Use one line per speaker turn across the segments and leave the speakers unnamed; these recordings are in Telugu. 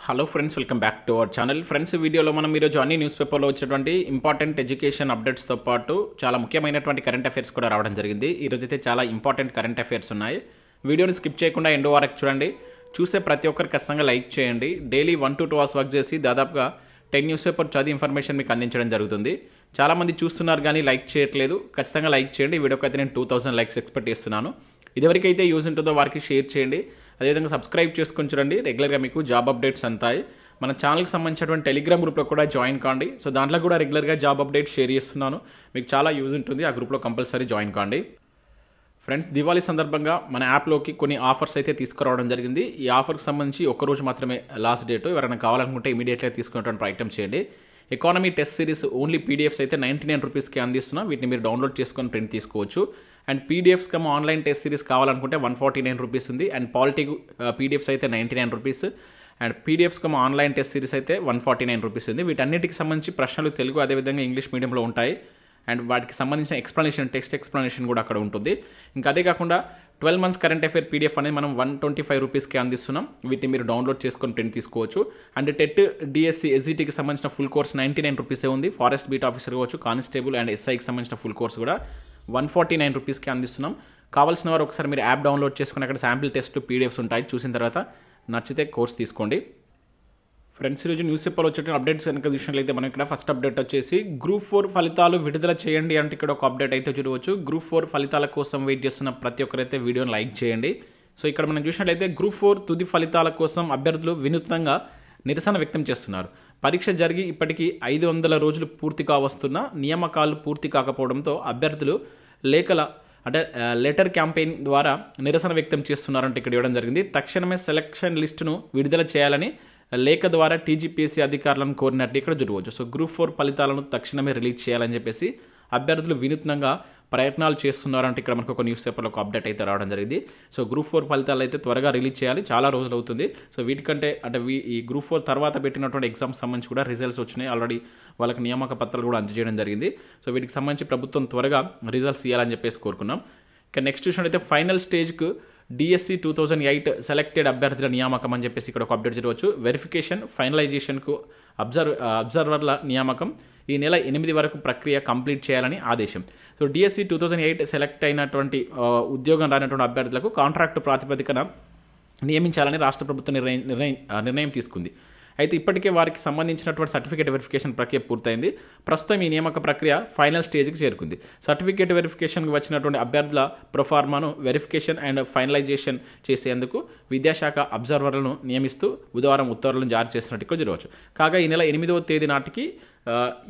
Hello friends, welcome back to our channel. Friends, వీడియోలో మనం ఈరోజు అన్ని న్యూస్ పేపర్లో వచ్చేటువంటి ఇంపార్టెంట్ ఎడ్యుకేషన్ అప్డేట్స్తో పాటు చాలా ముఖ్యమైనటువంటి కరెంట్ అఫైర్స్ కూడా రావడం జరిగింది. ఈరోజు అయితే చాలా ఇంపార్టెంట్ కరెంట్ అఫైర్స్ ఉన్నాయి. వీడియోని స్కిప్ చేయకుండా ఎండ్ వరకు చూడండి. చూసే ప్రతి ఒక్కరు ఖచ్చితంగా లైక్ చేయండి. డైలీ 1 to 2 hours వర్క్ చేసి దాదాపుగా 10 న్యూస్ పేపర్ చదివి ఇన్ఫర్మేషన్ మీకు అందించడం జరుగుతుంది. చాలామంది చూస్తున్నారు కానీ లైక్ చేయట్లేదు. ఖచ్చితంగా లైక్ చేయండి. ఈ వీడియోకి అయితే నేను 2000 లైక్స్ ఎక్స్పెక్ట్ చేస్తున్నాను. ఇదివరకైతే యూజ్ ఉంటుందో వారికి షేర్ చేయండి. అదేవిధంగా సబ్స్క్రైబ్ చేసుకొని చూడండి. రెగ్యులర్గా మీకు జాబ్ అప్డేట్స్ అంతాయి. మన ఛానల్కి సంబంధించినటువంటి టెలిగ్రామ్ గ్రూప్లో కూడా జాయిన్ కాండి. సో దాంట్లో కూడా రెగ్యులర్గా జాబ్ అప్డేట్స్ షేర్ చేస్తున్నాను. మీకు చాలా యూజ్ ఉంటుంది. ఆ గ్రూప్లో కంపల్సరీ జాయిన్ కాండి. ఫ్రెండ్స్, దివాళీ సందర్భంగా మన యాప్లోకి కొన్ని ఆఫర్స్ అయితే తీసుకురావడం జరిగింది. ఈ ఆఫర్కి సంబంధించి ఒక్కరోజు మాత్రమే లాస్ట్ డేట్. ఎవరైనా కావాలనుకుంటే ఇమీడియట్గా తీసుకునేటువంటి ప్రయత్నం చేయండి. Economy test series only PDFs అయితే 99 రూపీస్కి అందిస్తున్నాం. వీటిని మీరు డౌన్లోడ్ చేసుకొని ప్రింట్ తీసుకోవచ్చు. And PDFs come online test series కావాలనుకుంటే 149 రూపీస్ ఉంది. అండ్ పాలిటీ పీడిఎఫ్స్ అయితే 99 rupees. And PDFs come online test series అయితే 149 రూపీస్ ఉంది. వీటన్నిటికి సంబంధించి ప్రశ్నలు తెలుగు అదేవిధంగా ఇంగ్లీష్ మీడియంలో ఉంటాయి. అండ్ వాటికి సంబంధించిన ఎక్స్ప్లెనేషన్, టెక్స్ట్ ఎక్స్ప్లెనేషన్ కూడా అక్కడ ఉంటుంది. ఇంకా అదే కాకుండా 12 months కరెంట్ అఫైర్ పీడిఎఫ్ అనేది మనం 125 రూపీస్కి అందిస్తున్నాం. వీటిని మీరు డౌన్లోడ్ చేసుకొని ప్రింట్ తీసుకోవచ్చు. అండ్ టెట్, డిఎస్సి, ఎస్జిటికి సంబంధించిన ఫుల్ కోర్స్ 99 రూపీసే ఉంది. ఫారెస్ట్ బీట్ ఆఫీసర్ కావచ్చు, కానిస్టేబుల్ అండ్ ఎస్ఐకి సంబంధించిన ఫుల్ కోర్స్ కూడా 149 రూపీస్కి అందిస్తున్నాం. కావాల్సిన వారు ఒకసారి మీరు యాప్ డౌన్లోడ్ చేసుకుని అక్కడ శాంపిల్ టెస్ట్ పీడిఎఫ్స్ ఉంటాయి. చూసిన తర్వాత నచ్చితే కోర్స్ తీసుకోండి. ఫ్రెండ్స్, ఈరోజు న్యూస్ పేపర్లో వచ్చే అప్డేట్స్ కనుక చూసినట్లయితే మనం ఇక్కడ ఫస్ట్ అప్డేట్ వచ్చేసి గ్రూప్ 4 ఫలితాలు విడుదల చేయండి అంటే ఇక్కడ ఒక అప్డేట్ అయితే చూడవచ్చు. గ్రూప్ 4 ఫలితాల కోసం వెయిట్ చేస్తున్న ప్రతి ఒక్కరైతే వీడియోని లైక్ చేయండి. సో ఇక్కడ మనం చూసినట్లయితే గ్రూప్ 4 తుది ఫలితాల కోసం అభ్యర్థులు వినూత్నంగా నిరసన వ్యక్తం చేస్తున్నారు. పరీక్ష జరిగి ఇప్పటికీ 500 రోజులు పూర్తి కావస్తున్న నియామకాలు పూర్తి కాకపోవడంతో అభ్యర్థులు లెటర్ క్యాంపెయిన్ ద్వారా నిరసన వ్యక్తం చేస్తున్నారంటే ఇక్కడ ఇవ్వడం జరిగింది. తక్షణమే సెలక్షన్ లిస్టును విడుదల చేయాలని లేఖ ద్వారా టీజీపీఎస్సీ అధికారులను కోరినట్టు ఇక్కడ చూడవచ్చు. సో గ్రూప్ 4 ఫలితాలను తక్షణమే రిలీజ్ చేయాలని చెప్పేసి అభ్యర్థులు వినూత్నంగా ప్రయత్నాలు చేస్తున్నారంటే ఇక్కడ మనకు ఒక న్యూస్ పేపర్లో ఒక అప్డేట్ అయితే రావడం జరిగింది. సో గ్రూప్ 4 ఫలితాలు అయితే త్వరగా రిలీజ్ చేయాలి. చాలా రోజులు అవుతుంది. సో వీటికంటే ఈ గ్రూప్ 4 తర్వాత పెట్టినటువంటి ఎగ్జామ్స్ సంబంధించి కూడా రిజల్ట్స్ వచ్చినాయి. ఆల్రెడీ వాళ్ళకి నియామక పత్రాలు కూడా అందజేయడం జరిగింది. సో వీటికి సంబంధించి ప్రభుత్వం త్వరగా రిజల్ట్స్ ఇవ్వాలని చెప్పేసి కోరుకున్నాం. ఇక నెక్స్ట్ చూసినట్లయితే ఫైనల్ స్టేజ్కు డిఎస్సి 2008 సెలెక్టెడ్ అభ్యర్థుల నియామకం అని చెప్పేసి ఇక్కడ ఒక అప్డేట్ చేయవచ్చు. వెరిఫికేషన్, ఫైనలైజేషన్కు అబ్జర్వర్ల నియామకం ఈ నెల 8 వరకు ప్రక్రియ కంప్లీట్ చేయాలని ఆదేశం. సో డిఎస్సి 2008 సెలెక్ట్ అయినటువంటి ఉద్యోగం రానటువంటి అభ్యర్థులకు కాంట్రాక్టు ప్రాతిపదికన నియమించాలని రాష్ట్ర ప్రభుత్వం నిర్ణయం తీసుకుంది. అయితే ఇప్పటికే వారికి సంబంధించినటువంటి సర్టిఫికేట్ వెరిఫికేషన్ ప్రక్రియ పూర్తయింది. ప్రస్తుతం ఈ నియామక ప్రక్రియ ఫైనల్ స్టేజ్కి చేరుకుంది. సర్టిఫికేట్ వెరిఫికేషన్కి వచ్చినటువంటి అభ్యర్థుల ప్రొఫార్మాను వెరిఫికేషన్ అండ్ ఫైనలైజేషన్ చేసేందుకు విద్యాశాఖ అబ్జర్వర్లను నియమిస్తూ బుధవారం ఉత్తర్వులను జారీ చేసినట్టు ఇక్కడ చూడవచ్చు. కాగా ఈ నెల 8వ తేదీ నాటికి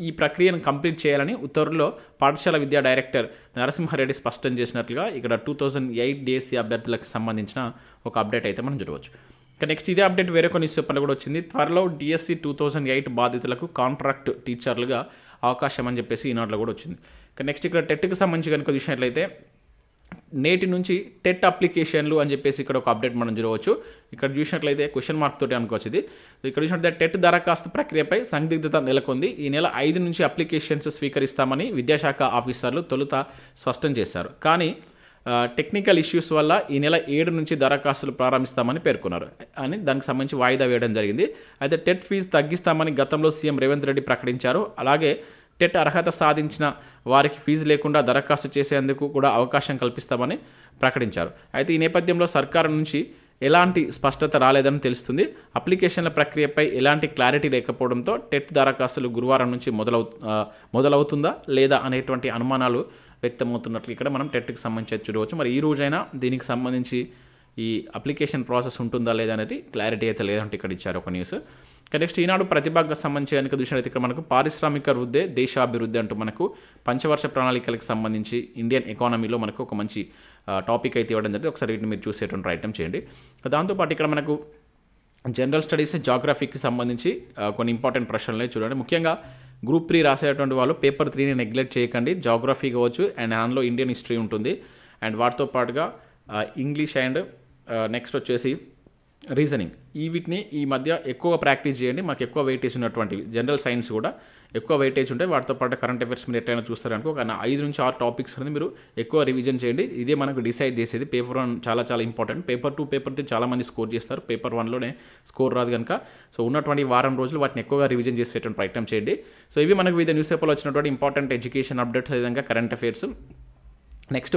ఈ ప్రక్రియను కంప్లీట్ చేయాలని ఉత్తర్వుల్లో పాఠశాల విద్యా డైరెక్టర్ నరసింహారెడ్డి స్పష్టం చేసినట్లుగా ఇక్కడ 2008 డిఎస్సి అభ్యర్థులకు సంబంధించిన ఒక అప్డేట్ అయితే మనం చూడవచ్చు. ఇక నెక్స్ట్ ఇదే అప్డేట్ వేరే కొన్ని న్యూస్ పేపర్లు కూడా వచ్చింది. త్వరలో డిఎస్సి 2008 బాధితులకు కాంట్రాక్ట్ టీచర్లుగా అవకాశం అని చెప్పేసి ఈనాడులో కూడా వచ్చింది. ఇక నెక్స్ట్ ఇక్కడ టెట్కి సంబంధించి కనుక చూసినట్లయితే నేటి నుంచి టెట్ అప్లికేషన్లు అని చెప్పేసి ఇక్కడ ఒక అప్డేట్ మనం చూడవచ్చు. ఇక్కడ చూసినట్లయితే క్వశ్చన్ మార్క్ తోటి అనుకోవచ్చు ఇది. ఇక్కడ చూసినట్లయితే టెట్ దరఖాస్తు ప్రక్రియపై సందిగ్ధత నెలకొంది. ఈ నెల 5 నుంచి అప్లికేషన్స్ స్వీకరిస్తామని విద్యాశాఖ ఆఫీసర్లు తొలుత స్పష్టం చేశారు. కానీ టెక్నికల్ ఇష్యూస్ వల్ల ఈ నెల 7 నుంచి దరఖాస్తులు ప్రారంభిస్తామని పేర్కొన్నారు అని దానికి సంబంధించి వాయిదా వేయడం జరిగింది. అయితే టెట్ ఫీజు తగ్గిస్తామని గతంలో సీఎం రేవంత్ రెడ్డి ప్రకటించారు. అలాగే టెట్ అర్హత సాధించిన వారికి ఫీజు లేకుండా దరఖాస్తు చేసేందుకు కూడా అవకాశం కల్పిస్తామని ప్రకటించారు. అయితే ఈ నేపథ్యంలో సర్కారు నుంచి ఎలాంటి స్పష్టత రాలేదని తెలుస్తుంది. అప్లికేషన్ల ప్రక్రియపై ఎలాంటి క్లారిటీ లేకపోవడంతో టెట్ దరఖాస్తులు గురువారం నుంచి మొదలవుతుందా లేదా అనేటువంటి అనుమానాలు వ్యక్తమవుతున్నట్లు ఇక్కడ మనం టెట్కి సంబంధించి చూడవచ్చు. మరి ఈ రోజైనా దీనికి సంబంధించి ఈ అప్లికేషన్ ప్రాసెస్ ఉంటుందా లేదా అనేది క్లారిటీ అయితే లేదంటే ఇక్కడ ఇచ్చారు ఒక న్యూస్. నెక్స్ట్ ఈనాడు ప్రతిభకు సంబంధించి కనుక చూసినట్లయితే ఇక్కడ మనకు పారిశ్రామిక వృద్ధి, దేశాభివృద్ధి అంటూ మనకు పంచవర్ష ప్రణాళికలకు సంబంధించి ఇండియన్ ఎకానమీలో మనకు ఒక మంచి టాపిక్ అయితే ఇవ్వడం జరిగింది. ఒకసారి వీటిని మీరు చూసేటువంటి ప్రయత్నం చేయండి. దాంతోపాటు ఇక్కడ మనకు జనరల్ స్టడీస్, జాగ్రఫీకి సంబంధించి కొన్ని ఇంపార్టెంట్ ప్రశ్నలే చూడండి. ముఖ్యంగా గ్రూప్ 3 రాసేటువంటి వాళ్ళు పేపర్ 3ని నెగ్లెక్ట్ చేయకండి. జాగ్రఫీ కావచ్చు అండ్ అందులో ఇండియన్ హిస్టరీ ఉంటుంది. అండ్ వాటితో పాటుగా ఇంగ్లీష్ అండ్ నెక్స్ట్ వచ్చేసి రీజనింగ్ వీటిని ఈ మధ్య ఎక్కువగా ప్రాక్టీస్ చేయండి. మాకు ఎక్కువ వెయిటేజ్ ఉన్నటువంటివి జనరల్ సైన్స్ కూడా ఎక్కువ వెయిటేజ్ ఉంటాయి. వాటితో పాటు కరెంట్ అఫైర్స్ మీరు ఎట్లయినా చూస్తారనుకో, కానీ 5 నుంచి 6 టాపిక్స్ అనేది మీరు ఎక్కువ రివిజన్ చేయండి. ఇదే మనకు డిసైడ్ చేసేది. పేపర్ 1 చాలా చాలా ఇంపార్టెంట్. పేపర్ 2, పేపర్ 3 చాలా మంది స్కోర్ చేస్తారు. పేపర్ 1లోనే స్కోర్ రాదు కనుక సో ఉన్నటువంటి వారం రోజులు వాటిని ఎక్కువగా రివిజన్ చేసేటువంటి ప్రయత్నం చేయండి. సో ఇవి మనకు వివిధ న్యూస్ పేపర్లో వచ్చినటువంటి ఇంపార్టెంట్ ఎడ్యుకేషన్ అప్డేట్స్, అదేవిధంగా current affairs. Next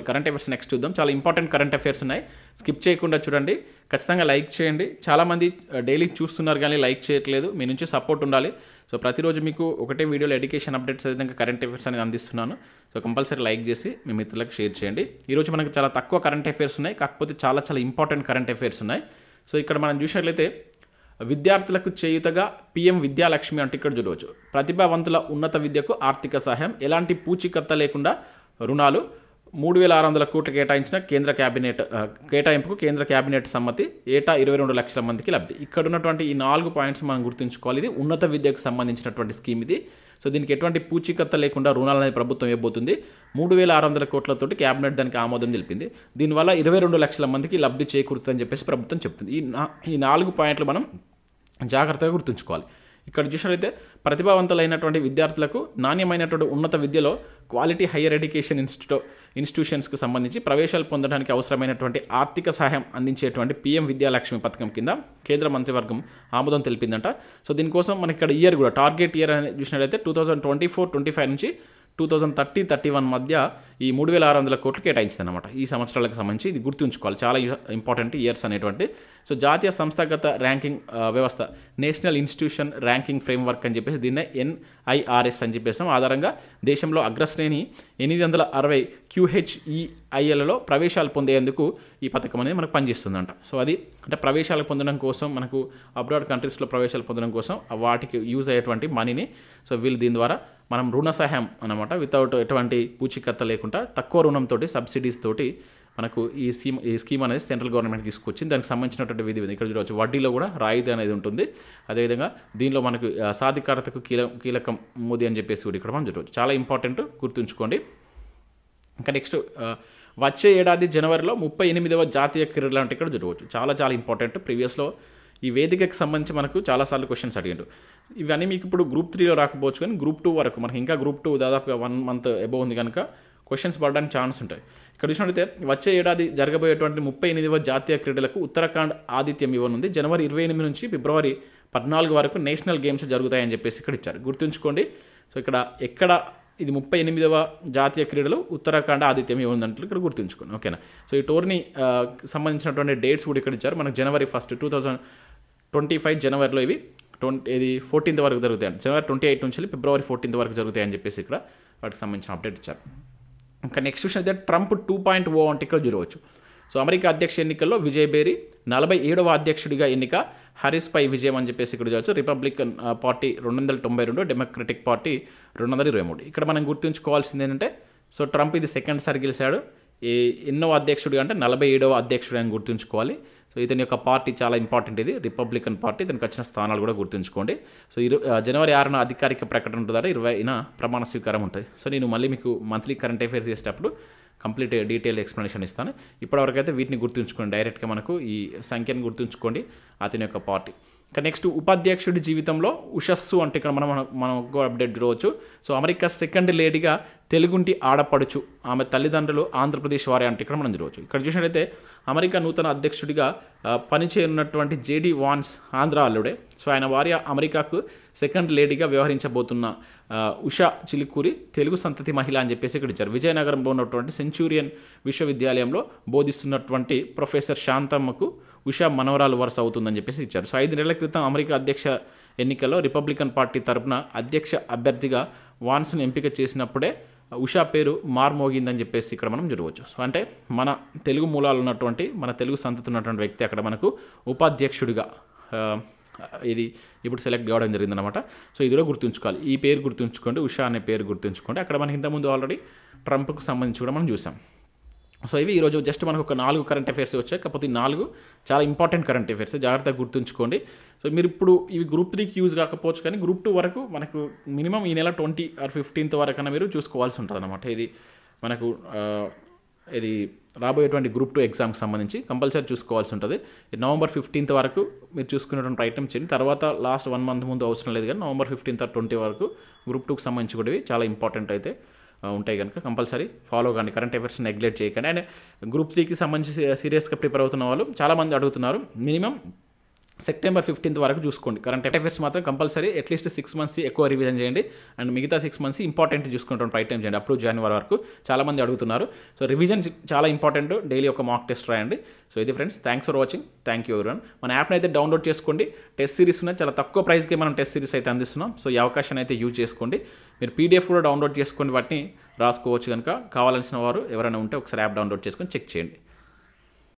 current affairs next చూద్దాం. చాలా ఇంపార్టెంట్ కరెంట్ అఫైర్స్ ఉన్నాయి, స్కిప్ చేయకుండా చూడండి. ఖచ్చితంగా లైక్ చేయండి. చాలామంది డైలీ చూస్తున్నారు కానీ లైక్ చేయట్లేదు. మీ నుంచి సపోర్ట్ ఉండాలి. సో ప్రతిరోజు మీకు ఒకటే వీడియోలో ఎడ్యుకేషన్ అప్డేట్స్, అదేవిధంగా కరెంట్ అఫైర్స్ అనేది అందిస్తున్నాను. సో కంపల్సరీ లైక్ చేసి మీ మిత్రులకు షేర్ చేయండి. ఈరోజు మనకు చాలా తక్కువ కరెంట్ అఫైర్స్ ఉన్నాయి, కాకపోతే చాలా చాలా ఇంపార్టెంట్ కరెంట్ అఫైర్స్ ఉన్నాయి. సో ఇక్కడ మనం చూసినట్లయితే విద్యార్థులకు చేయుతగా పీఎం విద్యాలక్ష్మి అంటే ఇక్కడ చూడవచ్చు. ప్రతిభావంతుల ఉన్నత విద్యకు ఆర్థిక సహాయం, ఎలాంటి పూచీకత్త లేకుండా రుణాలు, 3,600 కోట్లు కేటాయించిన కేటాయింపుకు కేంద్ర కేబినెట్ సమ్మతి, ఏటా 22 లక్షల మందికి లబ్ధి. ఇక్కడ ఉన్నటువంటి ఈ 4 పాయింట్స్ మనం గుర్తుంచుకోవాలి. ఇది ఉన్నత విద్యకు సంబంధించినటువంటి స్కీమ్ ఇది. సో దీనికి ఎటువంటి పూచీకత్త లేకుండా రుణాలు అనేది ప్రభుత్వం ఇవ్వబోతుంది. 3,600 కోట్లతోటి కేబినెట్ దానికి ఆమోదం తెలిపింది. దీనివల్ల 22 లక్షల మందికి లబ్ధి చేకూరుతుందని చెప్పేసి ప్రభుత్వం చెప్తుంది. ఈ 4 పాయింట్లు మనం జాగ్రత్తగా గుర్తుంచుకోవాలి. ఇక్కడ చూసినట్లయితే ప్రతిభావంతులైనటువంటి విద్యార్థులకు నాణ్యమైనటువంటి ఉన్నత విద్యలో క్వాలిటీ హైయర్ ఎడ్యుకేషన్ ఇన్స్టిట్యూషన్స్కి సంబంధించి ప్రవేశాలు పొందడానికి అవసరమైనటువంటి ఆర్థిక సహాయం అందించేటువంటి పీఎం విద్యాలక్ష్మి పథకం కింద కేంద్ర మంత్రివర్గం ఆమోదం తెలిపిందంట. సో దీనికోసం మనకి ఇక్కడ ఇయర్ కూడా టార్గెట్ ఇయర్ అనేది చూసినట్లయితే 2024-25 నుంచి 2030-31 మధ్య ఈ 3,600 కోట్లు కేటాయించిందన్నమాట. ఈ సంవత్సరాలకు సంబంధించి ఇది గుర్తుంచుకోవాలి, చాలా ఇంపార్టెంట్ ఇయర్స్ అనేటువంటి. సో జాతీయ సంస్థాగత ర్యాంకింగ్ వ్యవస్థ, నేషనల్ ఇన్స్టిట్యూషన్ ర్యాంకింగ్ ఫ్రేమ్వర్క్ అని చెప్పేసి దీన్నే NIRS అని చెప్పేసాం. ఆధారంగా దేశంలో అగ్రశ్రేణి 860 QHEILలో ప్రవేశాలు పొందేందుకు ఈ పథకం అనేది మనకు పనిచేస్తుందంట. సో అది అంటే ప్రవేశాలు పొందడం కోసం, మనకు అబ్రాడ్ కంట్రీస్లో ప్రవేశాలు పొందడం కోసం వాటికి యూజ్ అయ్యేటువంటి మనీని సో వీళ్ళు దీని ద్వారా మనం రుణ సహాయం అన్నమాట, వితౌట్ ఎటువంటి పూచీకత్త లేకుండా తక్కువ రుణంతో సబ్సిడీస్ తోటి మనకు ఈ స్కీమ్ అనేది సెంట్రల్ గవర్నమెంట్ తీసుకొచ్చింది. దానికి సంబంధించినటువంటి విధి ఇక్కడ చూడవచ్చు. వడ్డీలో కూడా రాయితీ అనేది ఉంటుంది. అదేవిధంగా దీనిలో మనకు సాధికారతకు కీలకం మోదీ అని చెప్పేసి కూడా ఇక్కడ మనం చూడవచ్చు. చాలా ఇంపార్టెంట్, గుర్తుంచుకోండి. ఇంకా నెక్స్ట్ వచ్చే ఏడాది జనవరిలో 38వ జాతీయ క్రీడలు అంటే ఇక్కడ చూడవచ్చు. చాలా చాలా ఇంపార్టెంట్. ప్రీవియస్లో ఈ వేదికకి సంబంధించి మనకు చాలాసార్లు క్వశ్చన్స్ అడిగారు. ఇవన్నీ మీకు ఇప్పుడు గ్రూప్ 3లో రాకపోవచ్చు, కానీ గ్రూప్ 2 వరకు మనకి ఇంకా గ్రూప్ 2 దాదాపుగా 1 మంత్ అబోవ్ ఉంది కనుక క్వశ్చన్స్ పడడానికి ఛాన్స్ ఉంటాయి. ఇక్కడ చూసినట్లయితే వచ్చే ఏడాది జరగబోయేటువంటి 38వ జాతీయ క్రీడలకు ఉత్తరాఖండ్ ఆతిథ్యం ఇవ్వనుంది. జనవరి 28 నుంచి ఫిబ్రవరి 14 వరకు నేషనల్ గేమ్స్ జరుగుతాయని చెప్పేసి ఇక్కడ ఇచ్చారు, గుర్తుంచుకోండి. సో ఎక్కడ ఇది 38వ జాతీయ క్రీడలు ఉత్తరాఖండ్ ఆతిథ్యం ఇవ్వనున్నట్లు ఇక్కడ గుర్తుంచుకోండి, ఓకేనా. సో ఈ టోర్నీ సంబంధించినటువంటి డేట్స్ కూడా ఇక్కడ ఇచ్చారు. మనకు జనవరి 1, 2025 జనవరిలో ఇది 14th వరకు జరుగుతాయి. జనవరి 28 నుంచి ఫిబ్రవరి 14th వరకు జరుగుతాయని చెప్పేసి ఇక్కడ వాటికి సంబంధించిన అప్డేట్ ఇచ్చారు. ఇంకా నెక్స్ట్ క్వశ్చన్ అయితే ట్రంప్ 2.0 అంటే ఇక్కడ చూడవచ్చు. సో అమెరికా అధ్యక్ష ఎన్నికల్లో విజయ్ బేరీ 47వ అధ్యక్షుడిగా ఎన్నిక, హారిస్పై విజయం అని చెప్పేసి ఇక్కడ చూడవచ్చు. Republican party 292, democratic party 223. ఇక్కడ మనం గుర్తుంచుకోవాల్సింది ఏంటంటే సో ట్రంప్ ఇది సెకండ్ సారి గెలిచాడు. ఎన్నో అధ్యక్షుడిగా అంటే 47వ అధ్యక్షుడు అని గుర్తుంచుకోవాలి. సో ఇతని యొక్క పార్టీ చాలా ఇంపార్టెంట్, ఇది రిపబ్లికన్ పార్టీ. ఇతనికి వచ్చిన స్థానాలు కూడా గుర్తుంచుకోండి. సో జనవరి 6న అధికారిక ప్రకటన ఉంటుందా, 20న ప్రమాణ స్వీకారం ఉంటుంది. సో నేను మళ్ళీ మీకు మంత్లీ కరెంట్ అఫైర్స్ చేసేటప్పుడు కంప్లీట్ డీటెయిల్ ఎక్స్ప్లెనేషన్ ఇస్తాను. ఇప్పటివరకు అయితే వీటిని గుర్తుంచుకోండి, డైరెక్ట్గా మనకు ఈ సంఖ్యను గుర్తుంచుకోండి, అతని యొక్క పార్టీ. ఇంకా నెక్స్ట్ ఉపాధ్యక్షుడి జీవితంలో ఉషస్సు అంటే ఇక్కడ మనం అప్డేట్ చూడవచ్చు. సో అమెరికా సెకండ్ లేడీగా తెలుగుంటి ఆడపడుచు, ఆమె తల్లిదండ్రులు ఆంధ్రప్రదేశ్ వారే అంటే ఇక్కడ మనం చూడవచ్చు. ఇక్కడ చూసినట్లయితే అమెరికా నూతన అధ్యక్షుడిగా పనిచేయనున్నటువంటి JD వాన్స్ ఆంధ్ర అల్లుడే. సో ఆయన భార్య అమెరికాకు సెకండ్ లేడీగా వ్యవహరించబోతున్న ఉషా చిలుకూరి తెలుగు సంతతి మహిళ అని చెప్పేసి ఇక్కడ ఇచ్చారు. విజయనగరంలో ఉన్నటువంటి సెంచూరియన్ విశ్వవిద్యాలయంలో బోధిస్తున్నటువంటి ప్రొఫెసర్ శాంతమ్మకు ఉషా మనవరాలు వరుస అవుతుందని చెప్పేసి ఇచ్చారు. సో 5 నెలల క్రితం అమెరికా అధ్యక్ష ఎన్నికల్లో రిపబ్లికన్ పార్టీ తరపున అధ్యక్ష అభ్యర్థిగా వాన్స్ను ఎంపిక చేసినప్పుడే ఉషా పేరు మార్మోగిందని చెప్పేసి ఇక్కడ మనం చూడవచ్చు. సో అంటే మన తెలుగు మూలాలు ఉన్నటువంటి, మన తెలుగు సంతతి ఉన్నటువంటి వ్యక్తి అక్కడ మనకు ఉపాధ్యక్షుడిగా ఇది ఇప్పుడు సెలెక్ట్ కావడం జరిగిందనమాట. సో ఇది కూడా గుర్తుంచుకోవాలి, ఈ పేరు గుర్తుంచుకోండి, ఉషా అనే పేరు గుర్తుంచుకోండి. అక్కడ మనకి ఇంతకుముందు ఆల్రెడీ ట్రంప్కు సంబంధించి కూడా మనం చూసాం. సో ఇవి ఈరోజు జస్ట్ మనకు ఒక 4 కరెంట్ అఫైర్స్ వచ్చాయి, కాకపోతే 4 చాలా ఇంపార్టెంట్ కరెంట్ అఫైర్స్, జాగ్రత్తగా గుర్తుంచుకోండి. సో మీరు ఇప్పుడు ఇవి గ్రూప్ 3కి యూజ్ కాకపోవచ్చు, కానీ గ్రూప్ 2 వరకు మనకు మినిమం ఈ నెల 20 or 15th వరకు మీరు చూసుకోవాల్సి ఉంటుంది అనమాట. ఇది మనకు ఇది రాబోయేటువంటి గ్రూప్ 2 ఎగ్జామ్కి సంబంధించి కంపల్సరీ చూసుకోవాల్సి ఉంటుంది. నవంబర్ 15th వరకు మీరు చూసుకునేటువంటి ప్రయత్నం చేయండి. తర్వాత లాస్ట్ 1 month ముందు అవసరం లేదు, కానీ నవంబర్ 15th or 20 వరకు గ్రూప్ 2కి సంబంధించి కూడా చాలా ఇంపార్టెంట్ అయితే ఉంటాయి కనుక కంపల్సరీ ఫాలో కానీ, కరెంట్ అఫైర్స్ నెగ్లెక్ట్ చేయకండి. అండ్ గ్రూప్ 3కి సంబంధించి సీరియస్గా ప్రిపేర్ అవుతున్న వాళ్ళు చాలామంది అడుగుతున్నారు. మినిమం సెప్టెంబర్ 15th వరకు చూసుకోండి. కరెంట్ అఫైర్స్ మాత్రం కంపల్సరీ అట్లీస్ట్ 6 months ఎక్కువ రివిజన్ చేయండి. అండ్ మిగతా 6 months ఇంపార్టెంట్ చూసుకుంటాం ప్రయత్నం చేయండి. అప్ టు జనవరి వరకు చాలామంది అడుగుతున్నారు. సో రివిజన్ చాలా ఇంపార్టెంట్. డైలీ ఒక మాక్ టెస్ట్ రాయండి. సో ఇది friends, thanks for watching. Thank you everyone. మన యాప్ని అయితే డౌన్లోడ్ చేసుకోండి. టెస్ట్ సిరీస్ ఉన్నాయి, చాలా తక్కువ ప్రైస్కి మనం టెస్ట్ సిరీస్ అయితే అందిస్తున్నాం. సో ఈ అవకాశాన్ని అయితే యూజ్ చేసుకోండి. మీరు పీడిఎఫ్ కూడా డౌన్లోడ్ చేసుకొని వాటిని రాసుకోవచ్చు కనుక కావాల్సిన వారు ఎవరైనా ఉంటే ఒకసారి యాప్ డౌన్లోడ్ చేసుకొని చెక్ చేయండి.